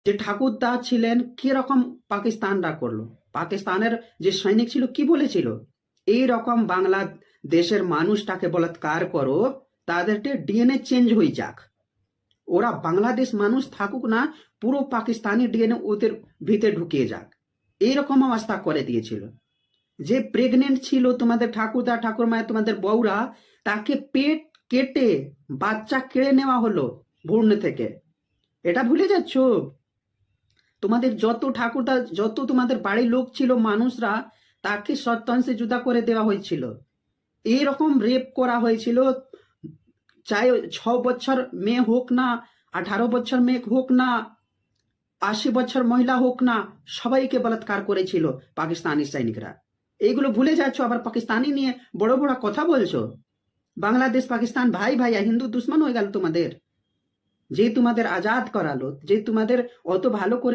যে ঠাকুরদা ছিলেন কিরকম পাকিস্তানরা করলো, পাকিস্তানের যে সৈনিক ছিল কি বলেছিল, এই রকম বাংলাদেশের মানুষটাকে বলাৎকার করো, তাদেরকে ডিএনএ চেঞ্জ হয়ে যাক, ওরা বাংলাদেশ মানুষ থাকুক না, পুরো পাকিস্তানি ডিএনএ ওদের ভিতরে ঢুকিয়ে যাক, এইরকম অবস্থা করে দিয়েছিল। যে প্রেগনেন্ট ছিল তোমাদের ঠাকুরদা ঠাকুরমায় তোমাদের বউরা, তাকে পেট কেটে বাচ্চা কেড়ে নেওয়া হলো ভ্রূণ থেকে। এটা ভুলে যাচ্ছ? তোমাদের যত ঠাকুরদা, যত তোমাদের বাড়ির লোক ছিল মানুষরা, তাকে সত্যাংশে জুদা করে দেওয়া হয়েছিল, এইরকম রেপ করা হয়েছিল। চাই 6 বছর মেয়ে হোক না, 18 বছর মেয়ে হোক না, 80 বছর মহিলা হোক না, সবাইকে বলাৎকার করেছিল পাকিস্তানি সৈনিকরা। এইগুলো ভুলে যাচ্ছ, আবার পাকিস্তানি নিয়ে বড় বড় কথা বলছো। বাংলাদেশ পাকিস্তান ভাই ভাই, হিন্দু দুশ্মন হয়ে গেল তোমাদের। যে তোমাদের আজাদ করালো, যে তোমাদের অত ভালো করে